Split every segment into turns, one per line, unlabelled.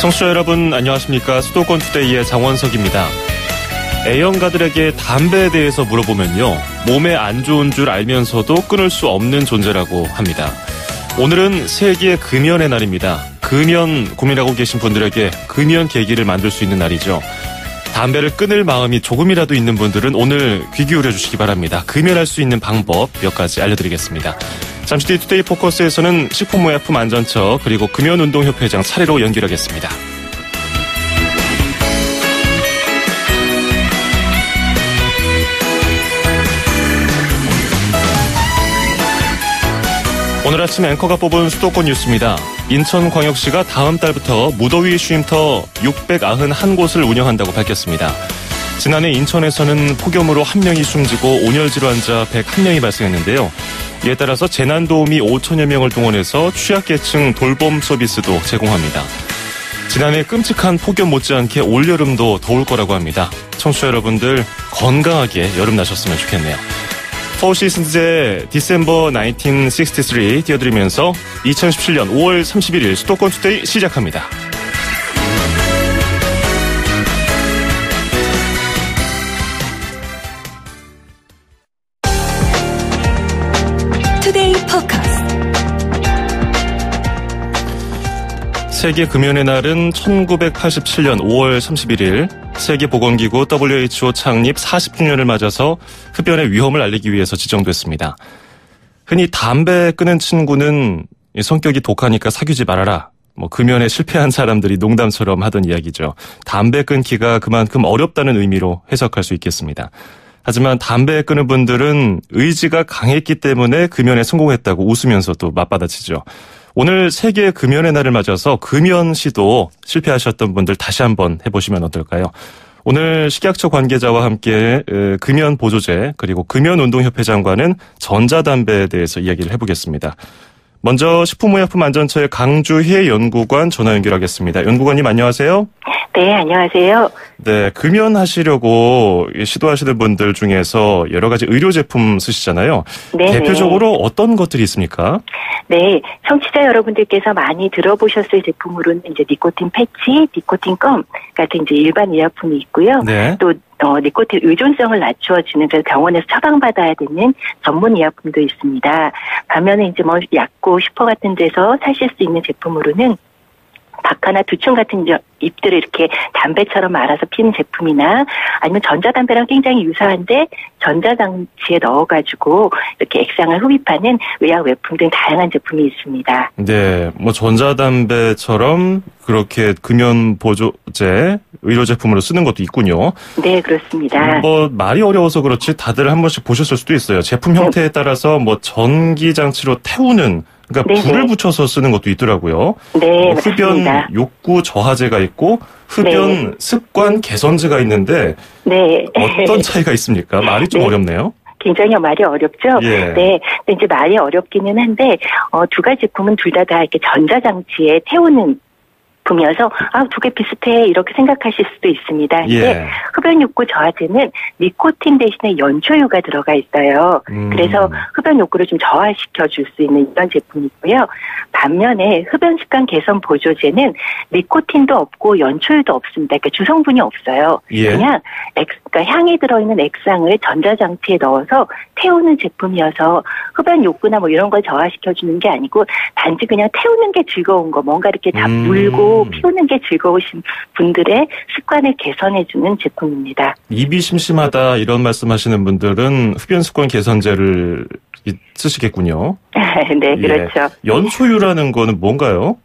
청취자 여러분 안녕하십니까. 수도권 투데이의 장원석입니다. 애연가들에게 담배에 대해서 물어보면요, 몸에 안 좋은 줄 알면서도 끊을 수 없는 존재라고 합니다. 오늘은 세계 금연의 날입니다. 금연 고민하고 계신 분들에게 금연 계기를 만들 수 있는 날이죠. 담배를 끊을 마음이 조금이라도 있는 분들은 오늘 귀 기울여 주시기 바랍니다. 금연할 수 있는 방법 몇 가지 알려드리겠습니다. 잠시 뒤 투데이 포커스에서는 식품의약품안전처 그리고 금연운동협회장 차례로 연결하겠습니다. 오늘 아침 앵커가 뽑은 수도권 뉴스입니다. 인천광역시가 다음 달부터 무더위 쉼터 691곳을 운영한다고 밝혔습니다. 지난해 인천에서는 폭염으로 1명이 숨지고 온열지로 환자 101명이 발생했는데요. 이에 따라서 재난도우미 5천여 명을 동원해서 취약계층 돌봄 서비스도 제공합니다. 지난해 끔찍한 폭염 못지않게 올여름도 더울 거라고 합니다. 청취자 여러분들 건강하게 여름 나셨으면 좋겠네요. Four Seasons의 December 1963 띄워드리면서 2017년 5월 31일 수도권 투데이 시작합니다.
투데이 포커스.
세계 금연의 날은 1987년 5월 31일 세계보건기구 WHO 창립 40주년을 맞아서 흡연의 위험을 알리기 위해서 지정됐습니다. 흔히 담배 끊은 친구는 성격이 독하니까 사귀지 말아라. 금연에 실패한 사람들이 농담처럼 하던 이야기죠. 담배 끊기가 그만큼 어렵다는 의미로 해석할 수 있겠습니다. 하지만 담배 끊은 분들은 의지가 강했기 때문에 금연에 성공했다고 웃으면서 또 맞받아치죠. 오늘 세계 금연의 날을 맞아서 금연 시도 실패하셨던 분들 다시 한번 해보시면 어떨까요? 오늘 식약처 관계자와 함께 금연 보조제 그리고 금연운동협회장과는 전자담배에 대해서 이야기를 해보겠습니다. 먼저 식품의약품안전처의 강주혜 연구관 전화 연결하겠습니다. 연구관님 안녕하세요.
네, 안녕하세요.
네, 금연하시려고 시도하시는 분들 중에서 여러 가지 의료 제품 쓰시잖아요. 네. 대표적으로 어떤 것들이 있습니까?
네, 청취자 여러분들께서 많이 들어보셨을 제품으로는 이제 니코틴 패치, 니코틴 껌 같은 이제 일반 의약품이 있고요. 네. 또 니코틴 의존성을 낮추어주는, 그래서 병원에서 처방받아야 되는 전문 의약품도 있습니다. 반면에 이제 약고 슈퍼 같은 데서 사실 수 있는 제품으로는 박하나 두충 같은 잎들을 이렇게 담배처럼 말아서 피는 제품이나 아니면 전자담배랑 굉장히 유사한데 전자장치에 넣어가지고 이렇게 액상을 흡입하는 의약 외품 등 다양한 제품이 있습니다. 네,
전자담배처럼 그렇게 금연 보조제 의료 제품으로 쓰는 것도 있군요.
네, 그렇습니다.
말이 어려워서 그렇지 다들 한 번씩 보셨을 수도 있어요. 제품 형태에 따라서 전기장치로 태우는, 그러니까 네네. 불을 붙여서 쓰는 것도 있더라고요.
네,
흡연
맞습니다.
욕구 저하제가 있고 흡연 습관 개선제가 있는데
네.
어떤 차이가 있습니까? 말이 좀 어렵네요.
굉장히 말이 어렵죠?
예.
네. 근데 이제 말이 어렵기는 한데, 두 가지 제품은 둘 다 이렇게 전자장치에 태우는 제품이어서 두 개 비슷해 이렇게 생각하실 수도 있습니다. 근데
예.
흡연 욕구 저하제는 니코틴 대신에 연초유가 들어가 있어요. 그래서 흡연 욕구를 좀 저하시켜 줄 수 있는 이런 제품이고요. 반면에 흡연 습관 개선 보조제는 니코틴도 없고 연초유도 없습니다. 그러니까 주성분이 없어요.
예.
그냥 그러니까 향이 들어있는 액상을 전자장치에 넣어서 태우는 제품이어서 흡연 욕구나 이런 걸 저하시켜 주는 게 아니고 단지 그냥 태우는 게 즐거운 거, 뭔가 이렇게 물고 피우는 게 즐거우신 분들의 습관을 개선해주는 제품입니다.
입이 심심하다 이런 말씀하시는 분들은 흡연 습관 개선제를 쓰시겠군요.
네, 그렇죠.
예. 연초유라는 거는 뭔가요?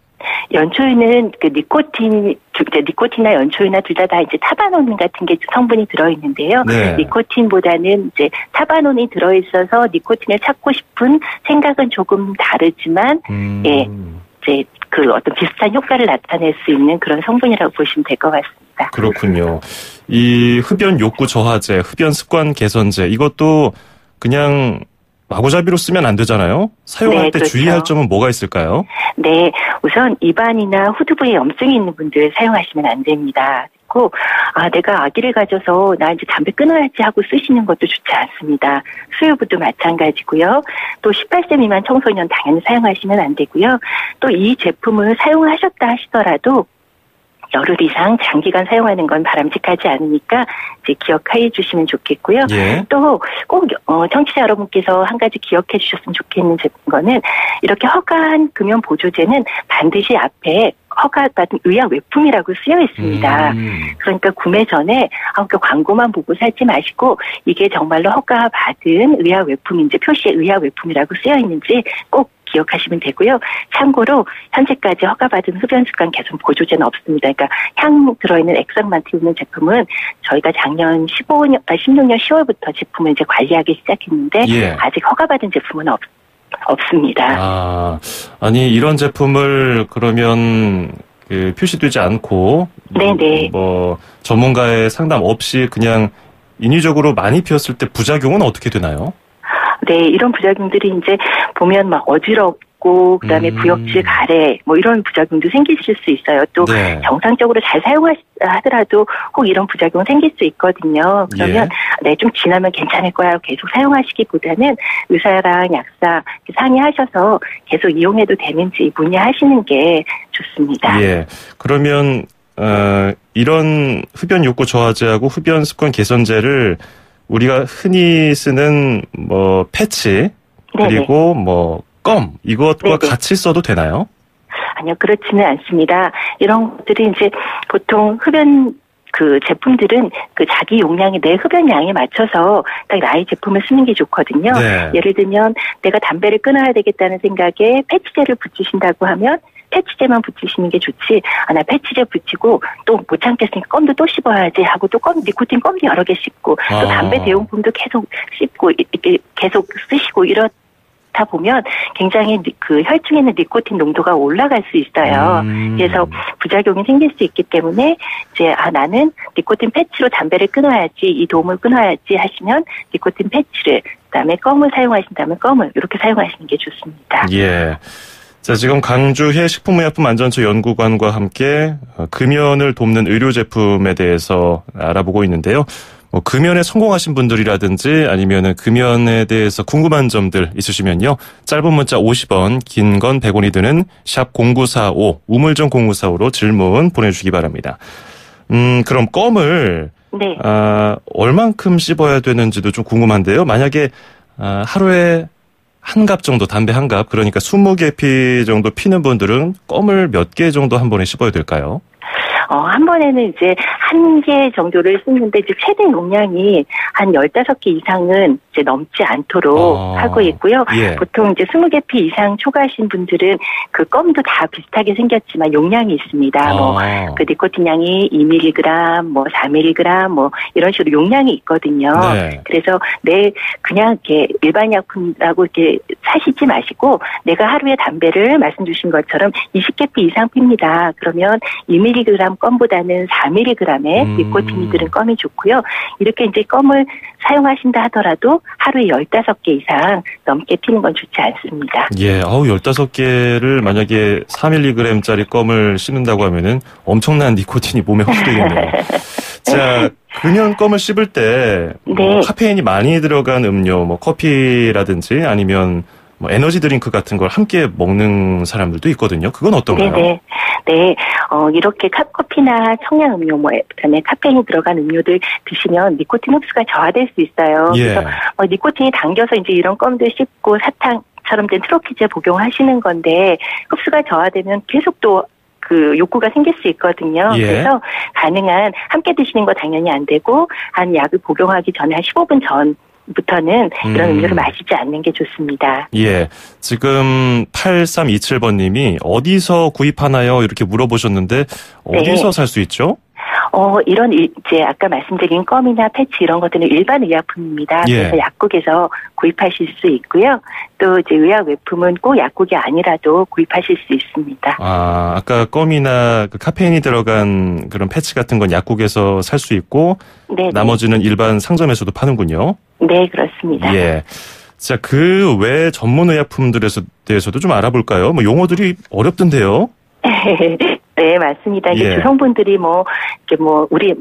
연초유는 니코틴이나 연초유나 둘 다 이제 타바논 같은 게 성분이 들어있는데요.
네.
니코틴보다는 이제 타바논이 들어있어서 니코틴을 찾고 싶은 생각은 조금 다르지만, 예, 이제 어떤 비슷한 효과를 나타낼 수 있는 그런 성분이라고 보시면 될 것 같습니다.
그렇군요. 이 흡연 욕구 저하제, 흡연 습관 개선제, 이것도 그냥 마구잡이로 쓰면 안 되잖아요. 사용할 때
그렇죠.
주의할 점은 뭐가 있을까요?
네, 우선 입안이나 후두 부위에 염증이 있는 분들 사용하시면 안 됩니다. 그리고 내가 아기를 가져서 나 이제 담배 끊어야지 하고 쓰시는 것도 좋지 않습니다. 수유부도 마찬가지고요. 또 18세 미만 청소년 당연히 사용하시면 안 되고요. 또 이 제품을 사용하셨다 하시더라도 열흘 이상 장기간 사용하는 건 바람직하지 않으니까 이제 기억해 주시면 좋겠고요.
예.
또 꼭 청취자 여러분께서 한 가지 기억해 주셨으면 좋겠는 거는 이렇게 허가한 금연 보조제는 반드시 앞에 허가받은 의약 외품이라고 쓰여 있습니다. 그러니까 구매 전에 그 광고만 보고 사지 마시고 이게 정말로 허가받은 의약 외품인지 표시에 의약 외품이라고 쓰여 있는지 꼭 기억하시면 되고요. 참고로 현재까지 허가받은 흡연 습관 개선 보조제는 없습니다. 그러니까 향 들어있는 액상만 띄우는 제품은 저희가 작년 16년 10월부터 제품을 이제 관리하기 시작했는데
예.
아직 허가받은 제품은 없습니다.
아니 이런 제품을 그러면 표시되지 않고
네네.
뭐 전문가의 상담 없이 그냥 인위적으로 많이 피웠을 때 부작용은 어떻게 되나요?
네, 이런 부작용들이 이제 보면 막 어지럽고 그다음에 구역질 가래 뭐 이런 부작용도 생기실 수 있어요. 또
네.
정상적으로 잘 사용하더라도 혹 이런 부작용 생길 수 있거든요. 그러면 네, 좀 지나면 괜찮을 거야 계속 사용하시기보다는 의사랑 약사 상의하셔서 계속 이용해도 되는지 문의하시는 게 좋습니다.
예. 그러면 이런 흡연 욕구 저하제하고 흡연 습관 개선제를 우리가 흔히 쓰는 뭐 패치 그리고 뭐 껌 이것과 같이 써도 되나요?
아니요, 그렇지는 않습니다. 이런 것들이 이제 보통 흡연 제품들은 자기 용량이 내 흡연량에 맞춰서 딱 나의 제품을 쓰는 게 좋거든요.
네.
예를 들면 내가 담배를 끊어야 되겠다는 생각에 패치제를 붙이신다고 하면 패치제만 붙이시는 게 좋지. 나 패치제 붙이고 또 못 참겠으니까 껌도 또 씹어야지 하고 또 니코틴 껌도 여러 개 씹고 또 담배 대용품도 계속 씹고 이렇게 계속 쓰시고 이렇다 보면 굉장히 혈중에 있는 니코틴 농도가 올라갈 수 있어요. 그래서 부작용이 생길 수 있기 때문에 이제 나는 니코틴 패치로 담배를 끊어야지 이 도움을 끊어야지 하시면 니코틴 패치를 그다음에 껌을 사용하신다면 껌을 이렇게 사용하시는 게 좋습니다.
예. 자, 지금 강주해 식품의약품안전처 연구관과 함께 금연을 돕는 의료 제품에 대해서 알아보고 있는데요. 뭐 금연에 성공하신 분들이라든지 아니면은 금연에 대해서 궁금한 점들 있으시면요. 짧은 문자 50원, 긴 건 100원이 드는 샵 0945, 우물정 0945로 질문 보내주시기 바랍니다. 그럼 껌을
네.
얼만큼 씹어야 되는지도 좀 궁금한데요. 만약에 하루에 한 갑 정도, 담배 한 갑, 그러니까 20개 피 정도 피는 분들은 껌을 몇 개 정도 한 번에 씹어야 될까요?
한 번에는 이제 한 개 정도를 씹는데 이제 최대 용량이 한 15개 이상은 이제 넘지 않도록 하고 있고요.
예.
보통 이제 20개 피 이상 초과하신 분들은 그 껌도 다 비슷하게 생겼지만 용량이 있습니다. 그 니코틴 양이 2mg, 뭐 4mg, 뭐 이런 식으로 용량이 있거든요.
네.
그래서 그냥 이렇게 일반 약품이라고 이렇게 사시지 마시고 내가 하루에 담배를 말씀 주신 것처럼 20개 피 이상 핍니다. 그러면 2mg 껌보다는 4mg의 니코틴이 들은 껌이 좋고요. 이렇게 이제 껌을 사용하신다 하더라도 하루에 15개 이상 넘게 피는 건 좋지 않습니다.
예, 15개를 만약에 4mg짜리 껌을 씹는다고 하면은 엄청난 니코틴이 몸에 흡수되겠네요. 자, 금연 껌을 씹을 때 뭐 카페인이 많이 들어간 음료, 뭐 커피라든지 아니면 뭐 에너지 드링크 같은 걸 함께 먹는 사람들도 있거든요. 그건 어떤가요?
네. 이렇게 커피나 청량음료, 그다음에 카페인이 들어간 음료들 드시면 니코틴 흡수가 저하될 수 있어요.
예.
그래서 니코틴이 당겨서 이제 이런 껌들 씹고 사탕처럼 된 트로피제 복용하시는 건데 흡수가 저하되면 계속 또 욕구가 생길 수 있거든요.
예.
그래서 가능한 함께 드시는 거 당연히 안 되고 한 약을 복용하기 전에 한 15분 전부터는 이런 음료를 마시지 않는 게 좋습니다.
예. 지금 8327번님이 어디서 구입하나요? 이렇게 물어보셨는데 어디서 살 수 있죠?
이런 이제 아까 말씀드린 껌이나 패치 이런 것들은 일반 의약품입니다.
예.
그래서 약국에서 구입하실 수 있고요. 또 이제 의약 외품은 꼭 약국이 아니라도 구입하실 수 있습니다.
아까 껌이나 카페인이 들어간 그런 패치 같은 건 약국에서 살 수 있고 나머지는 일반 상점에서도 파는군요.
네, 그렇습니다.
예. 자, 그 외 전문 의약품들에 대해서도 좀 알아볼까요? 뭐 용어들이 어렵던데요.
네, 맞습니다.
예.
주성분들이 우리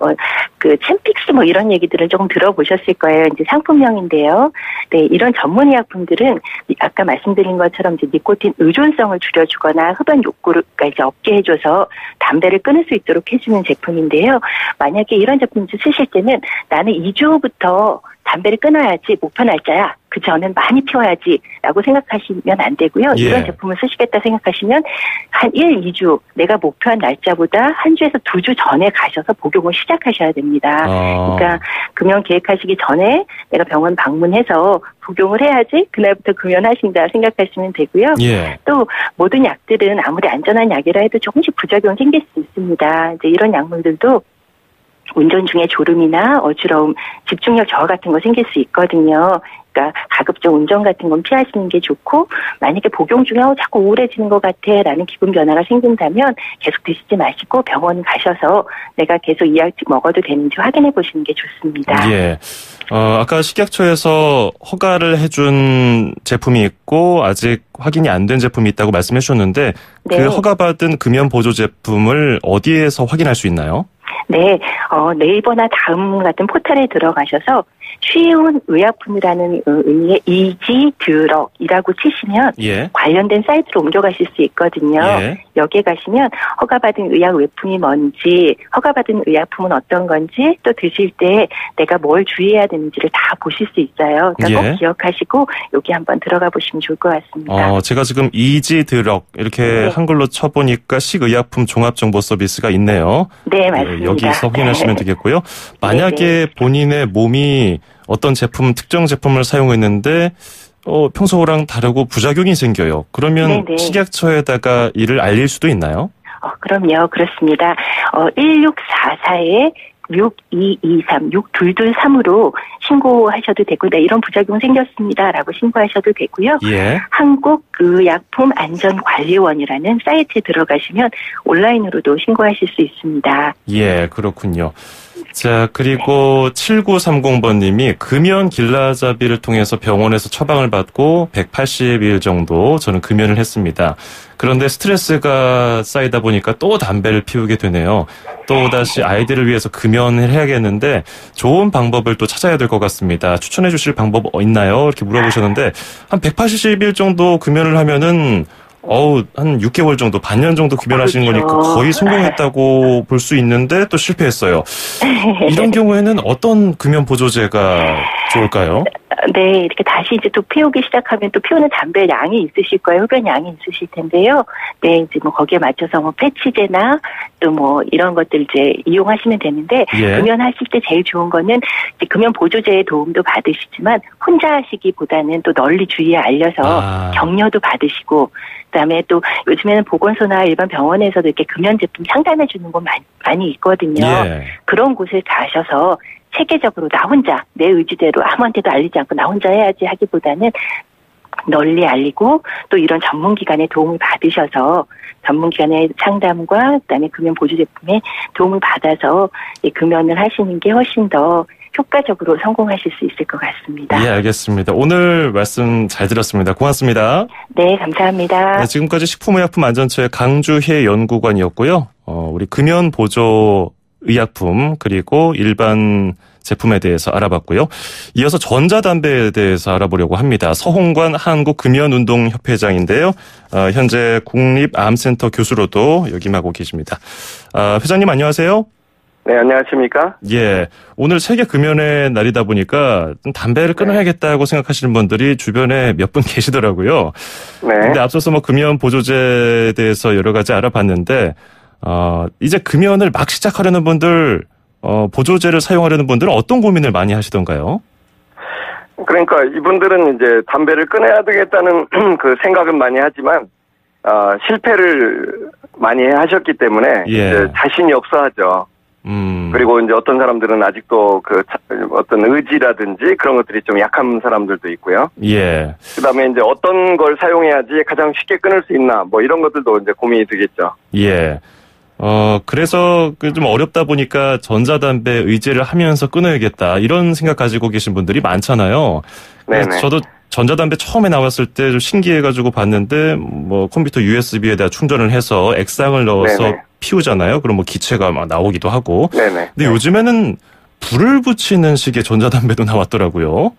챔픽스 이런 얘기들을 조금 들어보셨을 거예요. 이제 상품명인데요. 네, 이런 전문의약품들은 아까 말씀드린 것처럼 이제 니코틴 의존성을 줄여주거나 흡연 욕구를 이제 없게 해줘서 담배를 끊을 수 있도록 해주는 제품인데요. 만약에 이런 제품을 쓰실 때는 나는 2주 후부터 담배를 끊어야지 목표 날짜야. 그 전엔 많이 피워야지라고 생각하시면 안 되고요.
예.
이런 제품을 쓰시겠다 생각하시면 한 1, 2주 내가 목표한 날짜보다 한 주에서 2주 전에 가셔서 복용을 시작하셔야 됩니다. 그러니까 금연 계획하시기 전에 내가 병원 방문해서 복용을 해야지 그날부터 금연하신다 생각하시면 되고요.
예.
또 모든 약들은 아무리 안전한 약이라 해도 조금씩 부작용 생길 수 있습니다. 이제 이런 약물들도 운전 중에 졸음이나 어지러움, 집중력 저하 같은 거 생길 수 있거든요. 그러니까 가급적 운전 같은 건 피하시는 게 좋고 만약에 복용 중에 자꾸 우울해지는 것 같아 라는 기분 변화가 생긴다면 계속 드시지 마시고 병원 가셔서 내가 계속 이 약 먹어도 되는지 확인해 보시는 게 좋습니다.
예. 아까 식약처에서 허가를 해준 제품이 있고 아직 확인이 안 된 제품이 있다고 말씀해 주셨는데 네. 그 허가받은 금연 보조 제품을 어디에서 확인할 수 있나요?
네, 네이버나 다음 같은 포털에 들어가셔서 쉬운 의약품이라는 의미의 이지드럭이라고 치시면
예.
관련된 사이트로 옮겨가실 수 있거든요. 예. 여기에 가시면 허가받은 의약 외품이 뭔지, 허가받은 의약품은 어떤 건지, 또 드실 때 내가 뭘 주의해야 되는지를 다 보실 수 있어요. 그러니까
예.
꼭 기억하시고 여기 한번 들어가 보시면 좋을 것 같습니다.
제가 지금 이지드럭 이렇게 네. 한글로 쳐보니까 식의약품 종합정보 서비스가 있네요.
네, 맞습니다.
여기서 확인하시면 되겠고요. 만약에 네네. 본인의 몸이 어떤 제품, 특정 제품을 사용했는데 평소랑 다르고 부작용이 생겨요. 그러면 네네. 식약처에다가 이를 알릴 수도 있나요?
그럼요. 그렇습니다. 1644에 6223, 6223으로 신고하셔도 되고, 네, 이런 부작용 생겼습니다라고 신고하셔도 되고요.
예.
한국의약품안전관리원이라는 사이트에 들어가시면 온라인으로도 신고하실 수 있습니다.
예, 그렇군요. 자, 그리고 7930번님이 금연 길라잡이를 통해서 병원에서 처방을 받고 180일 정도 저는 금연을 했습니다. 그런데 스트레스가 쌓이다 보니까 또 담배를 피우게 되네요. 또 다시 아이들을 위해서 금연을 해야겠는데 좋은 방법을 또 찾아야 될 것 같습니다. 추천해 주실 방법 있나요? 이렇게 물어보셨는데 한 180일 정도 금연을 하면은 한 6개월 정도, 반년 정도 금연하시는
그렇죠.
거니까 거의 성공했다고 볼 수 있는데 또 실패했어요. 이런 경우에는 어떤 금연 보조제가 좋을까요?
네, 이렇게 다시 이제 또 피우기 시작하면 또 피우는 담배 양이 있으실 거예요. 흡연 양이 있으실 텐데요. 네, 이제 거기에 맞춰서 패치제나 또 이런 것들 이제 이용하시면 되는데,
예.
금연하실 때 제일 좋은 거는 이제 금연 보조제의 도움도 받으시지만 혼자 하시기보다는 또 널리 주위에 알려서 격려도 받으시고, 그다음에 또 요즘에는 보건소나 일반 병원에서도 이렇게 금연 제품 상담해 주는 곳 많이 있거든요.
예.
그런 곳에 가셔서 체계적으로 나 혼자 내 의지대로 아무한테도 알리지 않고 나 혼자 해야지 하기보다는 널리 알리고 또 이런 전문기관의 도움을 받으셔서 전문기관의 상담과 그다음에 금연 보조 제품의 도움을 받아서 금연을 하시는 게 훨씬 더 효과적으로 성공하실 수 있을 것 같습니다.
예, 알겠습니다. 오늘 말씀 잘 들었습니다. 고맙습니다.
네, 감사합니다.
네, 지금까지 식품의약품안전처의 강주혜 연구관이었고요. 우리 금연 보조 의약품 그리고 일반 제품에 대해서 알아봤고요. 이어서 전자담배에 대해서 알아보려고 합니다. 서홍관 한국금연운동협회장인데요. 현재 국립암센터 교수로도 역임하고 계십니다. 회장님 안녕하세요.
네, 안녕하십니까?
예. 오늘 세계 금연의 날이다 보니까 담배를 끊어야겠다고 생각하시는 분들이 주변에 몇 분 계시더라고요.
네.
근데 앞서서 금연 보조제에 대해서 여러 가지 알아봤는데, 이제 금연을 막 시작하려는 분들, 보조제를 사용하려는 분들은 어떤 고민을 많이 하시던가요?
그러니까 이분들은 이제 담배를 끊어야 되겠다는 그 생각은 많이 하지만, 실패를 많이 하셨기 때문에,
예.
이제 자신이 없어 하죠. 그리고 이제 어떤 사람들은 아직도 어떤 의지라든지 그런 것들이 좀 약한 사람들도 있고요.
예.
그 다음에 이제 어떤 걸 사용해야지 가장 쉽게 끊을 수 있나, 이런 것들도 이제 고민이 되겠죠.
예. 그래서 좀 어렵다 보니까 전자담배 의제를 하면서 끊어야겠다. 이런 생각 가지고 계신 분들이 많잖아요.
네네.
저도 전자담배 처음에 나왔을 때 좀 신기해가지고 봤는데 뭐 컴퓨터 USB에다 충전을 해서 액상을 넣어서 네네. 피우잖아요. 그럼 뭐 기체가 막 나오기도 하고. 네네. 근데 요즘에는 불을 붙이는 식의 전자담배도 나왔더라고요.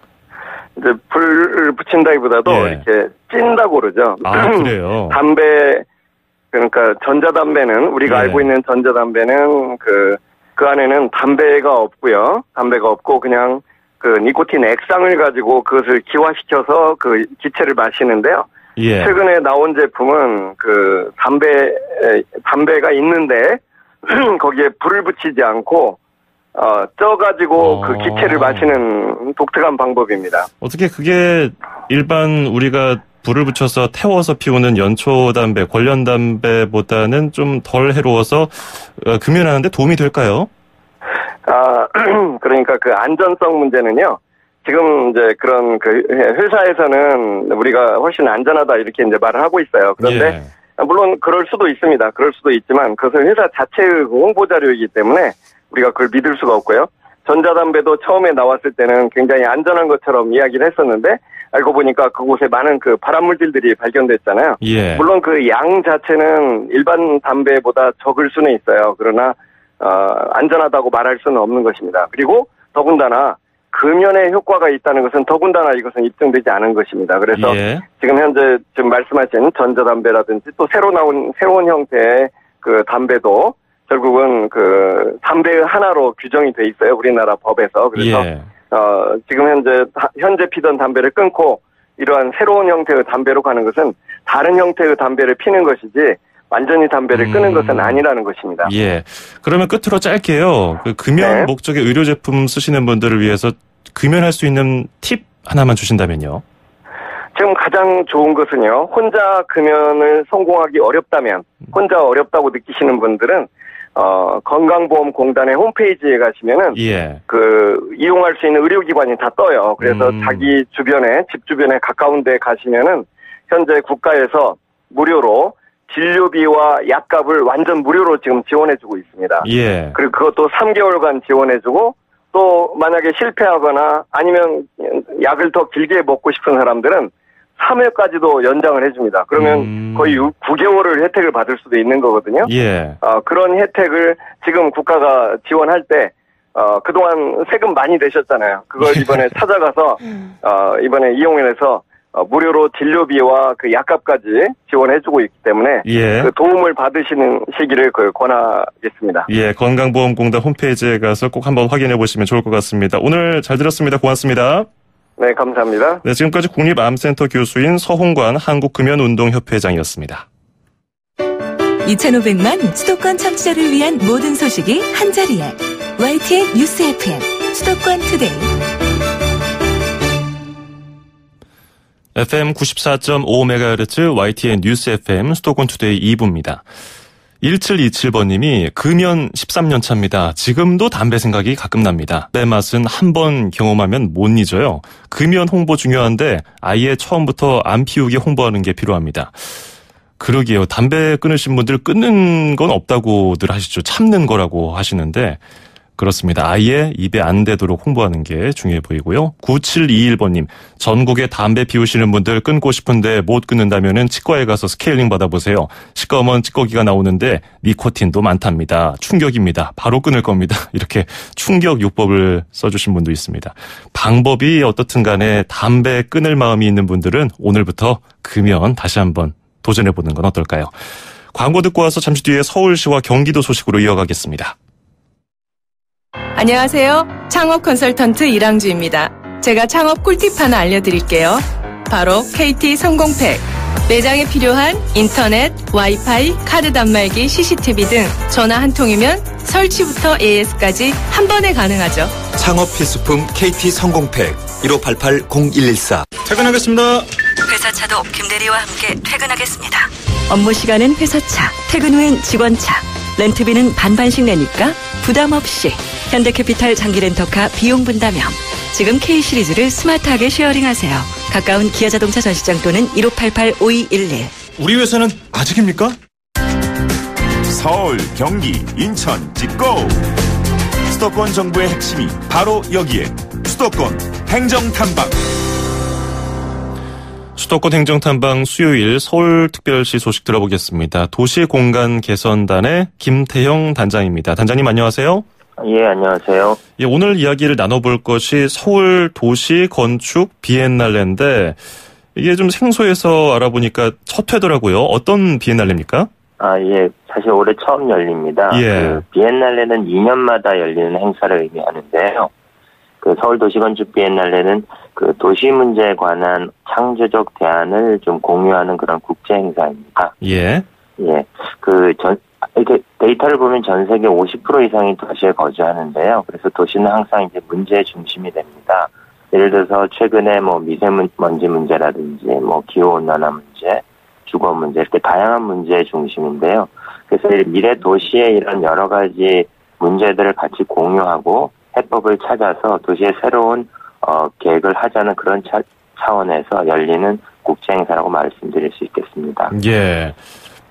이제 불을 붙인다기보다도 예. 이렇게 찐다고 그러죠.
아, 그래요?
담배, 그러니까 전자담배는 우리가 예. 알고 있는 전자담배는 그 안에는 담배가 없고요. 담배가 없고 그냥 그 니코틴 액상을 가지고 그것을 기화시켜서 그 기체를 마시는데요. 예. 최근에 나온 제품은 그 담배가 있는데 거기에 불을 붙이지 않고 쪄가지고 그 기체를 마시는 독특한 방법입니다.
어떻게 그게 일반 우리가 불을 붙여서 태워서 피우는 연초담배, 관련담배보다는 좀 덜 해로워서 금연하는데 도움이 될까요?
그러니까 그 안전성 문제는요. 지금 이제 그런 그 회사에서는 우리가 훨씬 안전하다 이렇게 이제 말을 하고 있어요. 그런데 예. 물론 그럴 수도 있습니다. 그럴 수도 있지만 그것은 회사 자체의 홍보 자료이기 때문에 우리가 그걸 믿을 수가 없고요. 전자담배도 처음에 나왔을 때는 굉장히 안전한 것처럼 이야기를 했었는데 알고 보니까 그곳에 많은 그 발암물질들이 발견됐잖아요. 예. 물론 그 양 자체는 일반 담배보다 적을 수는 있어요. 그러나 안전하다고 말할 수는 없는 것입니다. 그리고 더군다나 금연에 효과가 있다는 것은 더군다나 이것은 입증되지 않은 것입니다. 그래서 예. 지금 현재 지금 말씀하신 전자담배라든지 또 새로운 형태의 그 담배도 결국은 그 담배의 하나로 규정이 돼 있어요. 우리나라 법에서. 그래서 예. 지금 현재 피던 담배를 끊고 이러한 새로운 형태의 담배로 가는 것은 다른 형태의 담배를 피는 것이지 완전히 담배를 끊는 것은 아니라는 것입니다.
예. 그러면 끝으로 짧게요. 그 금연 네. 목적의 의료 제품 쓰시는 분들을 위해서 금연할 수 있는 팁 하나만 주신다면요.
지금 가장 좋은 것은요. 혼자 금연을 성공하기 어렵다면, 혼자 어렵다고 느끼시는 분들은 건강보험공단의 홈페이지에 가시면은 예. 그 이용할 수 있는 의료기관이 다 떠요. 그래서 자기 주변에 집 주변에 가까운 데 가시면은 현재 국가에서 무료로 진료비와 약값을 완전 무료로 지금 지원해주고 있습니다. 예. 그리고 그것도 3개월간 지원해주고 또 만약에 실패하거나 아니면 약을 더 길게 먹고 싶은 사람들은 3회까지도 연장을 해줍니다. 그러면 거의 9개월을 혜택을 받을 수도 있는 거거든요. 예. 그런 혜택을 지금 국가가 지원할 때 그동안 세금 많이 내셨잖아요. 그걸 이번에 찾아가서 이번에 이용해서 무료로 진료비와 그 약값까지 지원해주고 있기 때문에 예. 그 도움을 받으시는 시기를 권하겠습니다.
예, 건강보험공단 홈페이지에 가서 꼭 한번 확인해 보시면 좋을 것 같습니다. 오늘 잘 들었습니다. 고맙습니다.
네, 감사합니다.
네, 지금까지 국립암센터 교수인 서홍관 한국금연운동협회장이었습니다.
2,500만 수도권 청취자를 위한 모든 소식이 한자리에 YTN 뉴스 FM 수도권 투데이.
FM 94.5MHz YTN 뉴스 FM 수도권 투데이 2부입니다. 1727번님이 금연 13년 차입니다. 지금도 담배 생각이 가끔 납니다. 담배 맛은 한 번 경험하면 못 잊어요. 금연 홍보 중요한데 아예 처음부터 안 피우게 홍보하는 게 필요합니다. 그러게요. 담배 끊으신 분들 끊는 건 없다고들 하시죠. 참는 거라고 하시는데 그렇습니다. 아예 입에 안 대도록 홍보하는 게 중요해 보이고요. 9721번님, 전국에 담배 피우시는 분들 끊고 싶은데 못 끊는다면은 치과에 가서 스케일링 받아보세요. 시꺼먼 찌꺼기가 나오는데 니코틴도 많답니다. 충격입니다. 바로 끊을 겁니다. 이렇게 충격요법을 써주신 분도 있습니다. 방법이 어떻든 간에 담배 끊을 마음이 있는 분들은 오늘부터 금연 다시 한번 도전해보는 건 어떨까요? 광고 듣고 와서 잠시 뒤에 서울시와 경기도 소식으로 이어가겠습니다.
안녕하세요. 창업 컨설턴트 이랑주입니다. 제가 창업 꿀팁 하나 알려드릴게요. 바로 KT 성공팩. 매장에 필요한 인터넷, 와이파이, 카드 단말기, CCTV 등 전화 한 통이면 설치부터 AS까지 한 번에 가능하죠.
창업 필수품 KT 성공팩 1588-0114.
퇴근하겠습니다.
회사차도 김대리와 함께 퇴근하겠습니다.
업무 시간은 회사차, 퇴근 후엔 직원차. 렌트비는 반반씩 내니까 부담 없이. 현대캐피탈 장기렌터카 비용 분담형. 지금 K시리즈를 스마트하게 쉐어링하세요. 가까운 기아자동차 전시장 또는 1588-5211.
우리 회사는 아직입니까?
서울, 경기, 인천, 찍고! 수도권 정부의 핵심이 바로 여기에 수도권 행정탐방.
수도권 행정탐방 수요일 서울특별시 소식 들어보겠습니다. 도시공간개선단의 김태형 단장입니다. 단장님 안녕하세요.
예, 안녕하세요.
예, 오늘 이야기를 나눠볼 것이 서울 도시 건축 비엔날레인데 이게 좀 생소해서 알아보니까 첫 회더라고요. 어떤 비엔날레입니까?
예. 사실 올해 처음 열립니다.
예.
그 비엔날레는 2년마다 열리는 행사를 의미하는데요. 그 서울 도시건축 비엔날레는 그 도시 문제에 관한 창조적 대안을 좀 공유하는 그런 국제 행사입니다.
예.
예. 이렇게 데이터를 보면 전 세계 50% 이상이 도시에 거주하는데요. 그래서 도시는 항상 이제 문제의 중심이 됩니다. 예를 들어서 최근에 뭐 미세먼지 문제라든지 뭐 기후온난화 문제, 주거 문제 이렇게 다양한 문제의 중심인데요. 그래서 미래 도시의 이런 여러 가지 문제들을 같이 공유하고 해법을 찾아서 도시의 새로운 계획을 하자는 그런 차원에서 열리는 국제 행사라고 말씀드릴 수 있겠습니다.
예.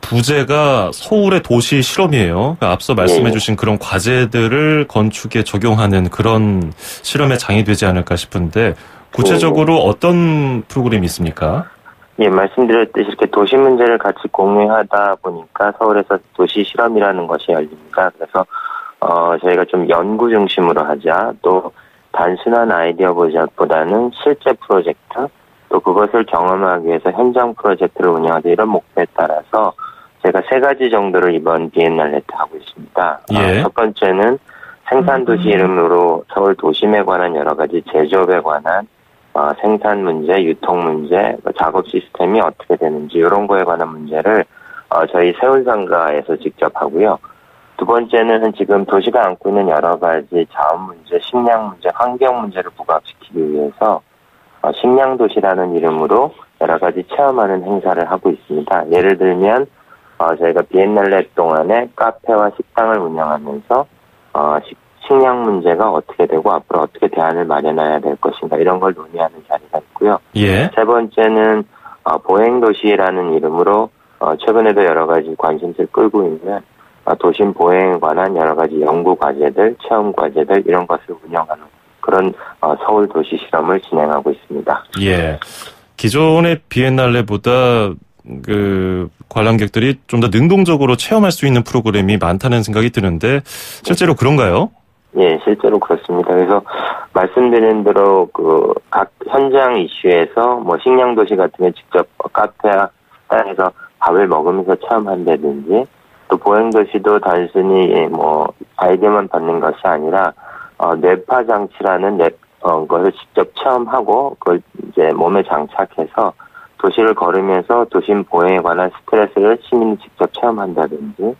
부제가 서울의 도시 실험이에요. 앞서 말씀해 주신 그런 과제들을 건축에 적용하는 그런 실험의 장이 되지 않을까 싶은데 구체적으로 어떤 프로그램이 있습니까?
예, 말씀드렸듯이 이렇게 도시 문제를 같이 공유하다 보니까 서울에서 도시 실험이라는 것이 열립니다. 그래서 저희가 좀 연구 중심으로 하자, 또 단순한 아이디어보다는 실제 프로젝트, 또 그것을 경험하기 위해서 현장 프로젝트를 운영하자 이런 목표에 따라서 제가 3가지 정도를 이번 비엔날레 때 하고 있습니다.
예.
첫 번째는 생산도시 이름으로 서울 도심에 관한 여러 가지 제조업에 관한 생산 문제, 유통 문제, 작업 시스템이 어떻게 되는지 이런 거에 관한 문제를 저희 세운상가에서 직접 하고요. 두 번째는 지금 도시가 안고 있는 여러 가지 자원 문제, 식량 문제, 환경 문제를 부각시키기 위해서 식량도시라는 이름으로 여러 가지 체험하는 행사를 하고 있습니다. 예를 들면 저희가 비엔날레 동안에 카페와 식당을 운영하면서 식량 문제가 어떻게 되고 앞으로 어떻게 대안을 마련해야 될 것인가 이런 걸 논의하는 자리가 있고요.
예.
세 번째는 보행도시라는 이름으로 최근에도 여러 가지 관심을 끌고 있는 도심 보행에 관한 여러 가지 연구 과제들, 체험 과제들 이런 것을 운영하는 그런 서울 도시 실험을 진행하고 있습니다.
예. 기존의 비엔날레보다 관람객들이 좀 더 능동적으로 체험할 수 있는 프로그램이 많다는 생각이 드는데 실제로 그런가요?
예, 실제로 그렇습니다. 그래서 말씀드린 대로 각 현장 이슈에서 뭐 식량 도시 같은 게 직접 카페나 식당에서 밥을 먹으면서 체험한다든지 또 보행 도시도 단순히 뭐 아이디어만 받는 것이 아니라 뇌파 장치라는 것을 직접 체험하고 그걸 이제 몸에 장착해서 도시를 걸으면서 도심 보행에 관한 스트레스를 시민이 직접 체험한다든지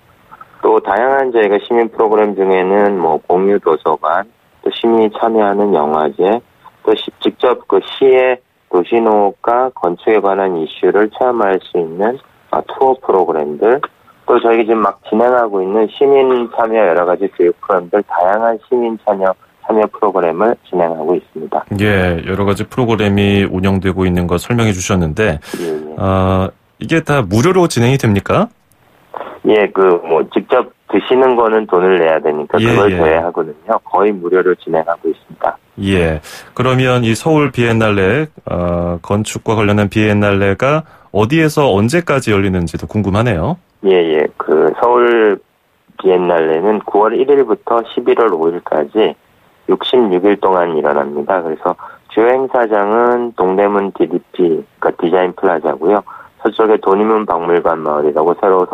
또 다양한 저희가 시민 프로그램 중에는 뭐 공유 도서관, 또 시민이 참여하는 영화제, 또 직접 그 시의 도시농업과 건축에 관한 이슈를 체험할 수 있는 투어 프로그램들, 또 저희 지금 막 진행하고 있는 시민 참여 여러 가지 교육 프로그램들, 다양한 시민 참여 프로그램을 진행하고 있습니다.
예, 여러 가지 프로그램이 운영되고 있는 거 설명해 주셨는데, 이게 다 무료로 진행이 됩니까?
예, 직접 드시는 거는 돈을 내야 되니까 그걸 제외하거든요. 거의 무료로 진행하고 있습니다.
예, 그러면 이 서울 비엔날레, 건축과 관련한 비엔날레가 어디에서 언제까지 열리는지도 궁금하네요.
예, 서울 비엔날레는 9월 1일부터 11월 5일까지 66일 동안 일어납니다. 그래서 주요 행사장은 동대문 DDP, 그러니까 디자인 플라자고요. 서쪽에 도니문 박물관 마을이라고 새로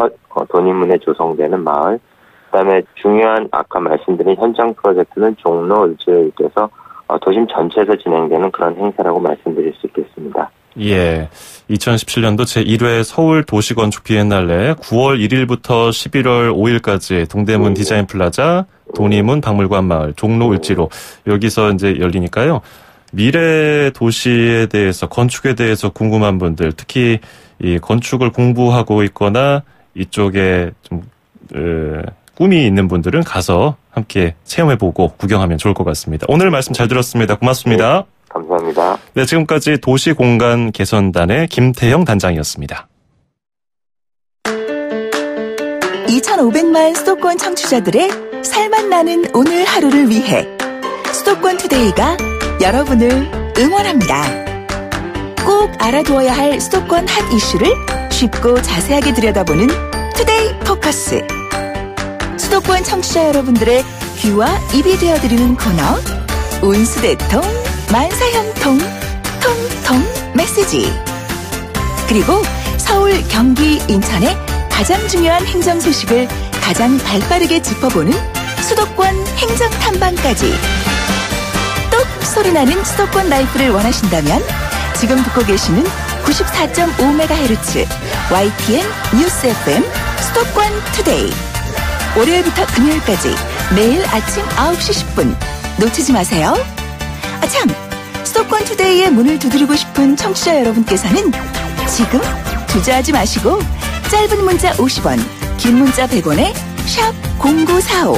도니문에 조성되는 마을. 그다음에 중요한 아까 말씀드린 현장 프로젝트는 종로, 을지로 이렇게서 도심 전체에서 진행되는 그런 행사라고 말씀드릴 수 있겠습니다.
예, 2017년도 제1회 서울 도시건축 비엔날레 9월 1일부터 11월 5일까지 동대문 디자인 플라자, 도니문 박물관 마을, 종로, 을지로 여기서 이제 열리니까요. 미래 도시에 대해서 건축에 대해서 궁금한 분들, 특히 이 건축을 공부하고 있거나 이쪽에 좀 꿈이 있는 분들은 가서 함께 체험해보고 구경하면 좋을 것 같습니다. 오늘 말씀 잘 들었습니다. 고맙습니다.
네, 감사합니다.
네, 지금까지 도시공간개선단의 김태형 단장이었습니다.
2,500만 수도권 청취자들의 살맛 나는 오늘 하루를 위해 수도권 투데이가 여러분을 응원합니다. 꼭 알아두어야 할 수도권 핫 이슈를 쉽고 자세하게 들여다보는 투데이 포커스. 수도권 청취자 여러분들의 귀와 입이 되어드리는 코너 운수대통 만사형통 통통 메시지. 그리고 서울, 경기, 인천의 가장 중요한 행정 소식을 가장 발빠르게 짚어보는 수도권 행정탐방까지. 똑 소리나는 수도권 라이프를 원하신다면 지금 듣고 계시는 94.5MHz YTN 뉴스 FM 수도권 투데이. 월요일부터 금요일까지 매일 아침 9시 10분 놓치지 마세요. 참, 수도권 투데이의 문을 두드리고 싶은 청취자 여러분께서는 지금 주저하지 마시고 짧은 문자 50원, 긴 문자 100원에 샵 0945,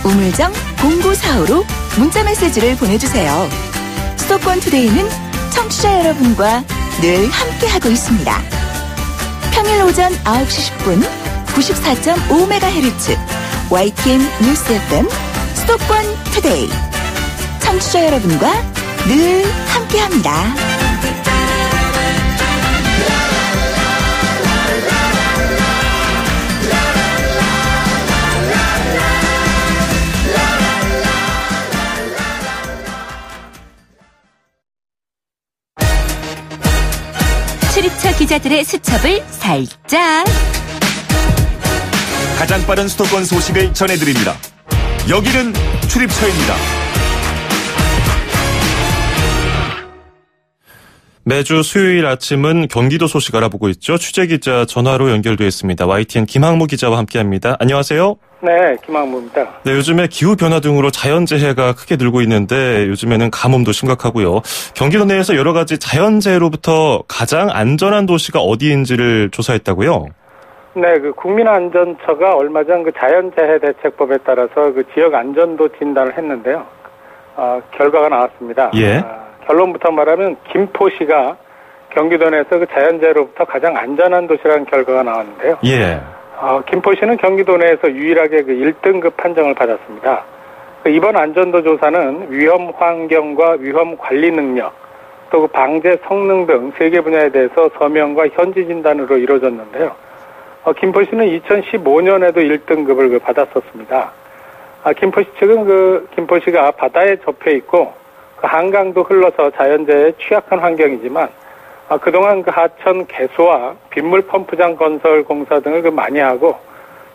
우물정 0945로 문자 메시지를 보내주세요. 수도권 투데이는 청취자 여러분과 늘 함께하고 있습니다. 평일 오전 9시 10분 94.5MHz YTN 뉴스 FM 수도권 투데이. 청취자 여러분과 늘 함께합니다.
출입처 기자들의 수첩을 살짝.
가장 빠른 수도권 소식을 전해드립니다. 여기는 출입처입니다.
매주 수요일 아침은 경기도 소식 알아보고 있죠. 취재기자 전화로 연결되어 있습니다. YTN 김학무 기자와 함께합니다. 안녕하세요.
네, 김학무입니다.
네, 요즘에 기후변화 등으로 자연재해가 크게 늘고 있는데 요즘에는 가뭄도 심각하고요. 경기도 내에서 여러 가지 자연재해로부터 가장 안전한 도시가 어디인지를 조사했다고요?
네, 그 국민안전처가 얼마 전 그 자연재해 대책법에 따라서 그 지역 안전도 진단을 했는데요. 결과가 나왔습니다.
예.
결론부터 말하면 김포시가 경기도 내에서 그 자연재해로부터 가장 안전한 도시라는 결과가 나왔는데요.
예.
김포시는 경기도 내에서 유일하게 그 1등급 판정을 받았습니다. 이번 안전도 조사는 위험 환경과 위험 관리 능력, 또 그 방제 성능 등 3개 분야에 대해서 서명과 현지 진단으로 이루어졌는데요. 김포시는 2015년에도 1등급을 받았었습니다. 김포시 측은 김포시가 바다에 접해 있고 그 한강도 흘러서 자연재해에 취약한 환경이지만 그동안 그 하천 개수와 빗물 펌프장 건설 공사 등을 많이 하고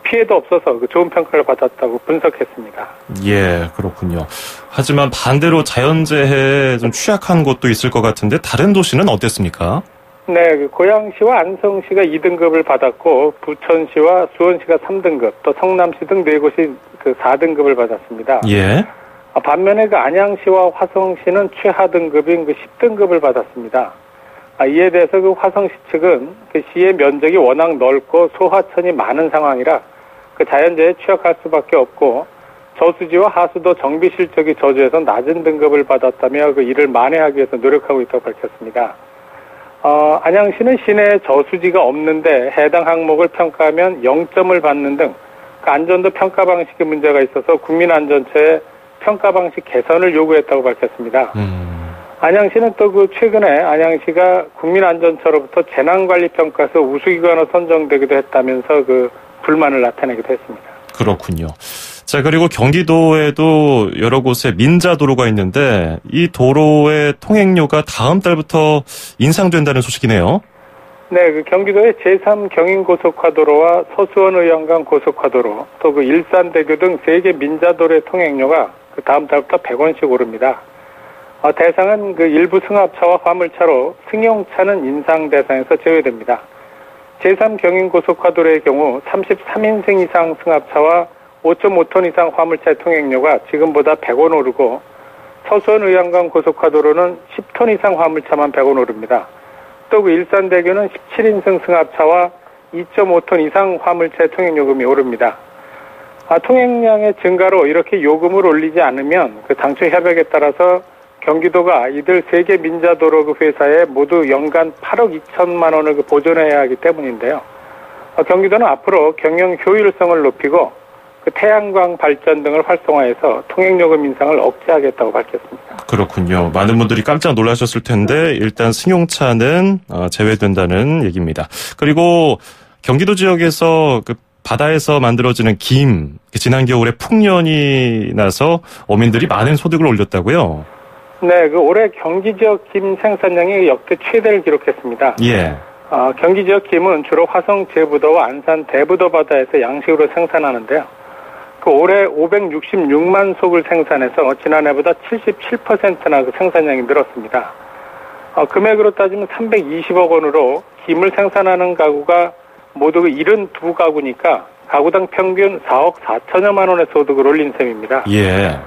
피해도 없어서 좋은 평가를 받았다고 분석했습니다.
예, 그렇군요. 하지만 반대로 자연재해에 좀 취약한 곳도 있을 것 같은데 다른 도시는 어땠습니까?
네, 고양시와 안성시가 2등급을 받았고 부천시와 수원시가 3등급, 또 성남시 등 4곳이 4등급을 받았습니다.
예.
반면에 안양시와 화성시는 최하 등급인 10등급을 받았습니다. 이에 대해서 화성시 측은 시의 면적이 워낙 넓고 소하천이 많은 상황이라 자연재해에 취약할 수밖에 없고 저수지와 하수도 정비 실적이 저조해서 낮은 등급을 받았다며 이를 만회하기 위해서 노력하고 있다고 밝혔습니다. 안양시는 시내에 저수지가 없는데 해당 항목을 평가하면 0점을 받는 등 안전도 평가 방식에 문제가 있어서 국민안전처에 평가 방식 개선을 요구했다고 밝혔습니다. 안양시는 또 최근에 안양시가 국민안전처로부터 재난관리평가에서 우수기관으로 선정되기도 했다면서 불만을 나타내기도 했습니다.
그렇군요. 자, 그리고 경기도에도 여러 곳에 민자도로가 있는데 이 도로의 통행료가 다음 달부터 인상된다는 소식이네요.
네, 경기도의 제3 경인고속화도로와 서수원의왕간 고속화도로, 또 일산대교 등 3개 민자도로의 통행료가 다음 달부터 100원씩 오릅니다. 대상은 일부 승합차와 화물차로 승용차는 인상 대상에서 제외됩니다. 제3 경인고속화도로의 경우 33인승 이상 승합차와 5.5톤 이상 화물차의 통행료가 지금보다 100원 오르고 서수원의왕간 고속화도로는 10톤 이상 화물차만 100원 오릅니다. 또 일산대교는 17인승 승합차와 2.5톤 이상 화물차의 통행요금이 오릅니다. 통행량의 증가로 이렇게 요금을 올리지 않으면 당초 협약에 따라서 경기도가 이들 3개 민자도로 회사에 모두 연간 8억 2천만 원을 보존해야 하기 때문인데요. 경기도는 앞으로 경영 효율성을 높이고 그 태양광 발전 등을 활성화해서 통행요금 인상을 억제하겠다고 밝혔습니다.
그렇군요. 많은 분들이 깜짝 놀라셨을 텐데 일단 승용차는 제외된다는 얘기입니다. 그리고 경기도 지역에서 그 바다에서 만들어지는 김, 지난 겨울에 풍년이 나서 어민들이 많은 소득을 올렸다고요?
네, 그 올해 경기 지역 김 생산량이 역대 최대를 기록했습니다.
예.
경기 지역 김은 주로 화성 제부도와 안산 대부도 바다에서 양식으로 생산하는데요. 그 올해 566만 속을 생산해서 지난해보다 77%나 그 생산량이 늘었습니다. 금액으로 따지면 320억 원으로 김을 생산하는 가구가 모두 72가구니까 가구당 평균 4억 4천여만 원의 소득을 올린 셈입니다.
예.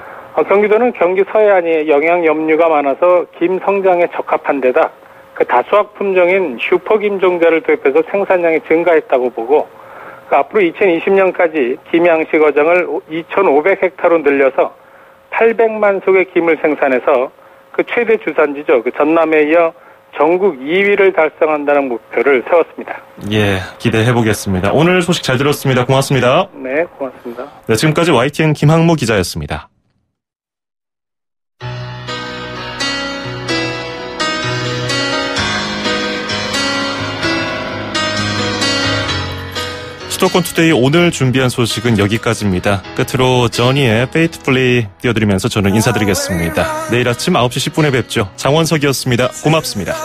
경기도는 경기 서해안이 영양 염류가 많아서 김 성장에 적합한 데다 그 다수학 품종인 슈퍼김 종자를 도입해서 생산량이 증가했다고 보고 앞으로 2020년까지 김 양식 어장을 2,500헥타로 늘려서 800만 속의 김을 생산해서 그 최대 주산지죠. 그 전남에 이어 전국 2위를 달성한다는 목표를 세웠습니다.
예, 기대해 보겠습니다. 오늘 소식 잘 들었습니다. 고맙습니다.
네, 고맙습니다.
네, 지금까지 YTN 김학무 기자였습니다. 수도권 투데이 오늘 준비한 소식은 여기까지입니다. 끝으로 저니의 Faithfully 띄워드리면서 저는 인사드리겠습니다. 내일 아침 9시 10분에 뵙죠. 장원석이었습니다. 고맙습니다.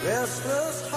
Restless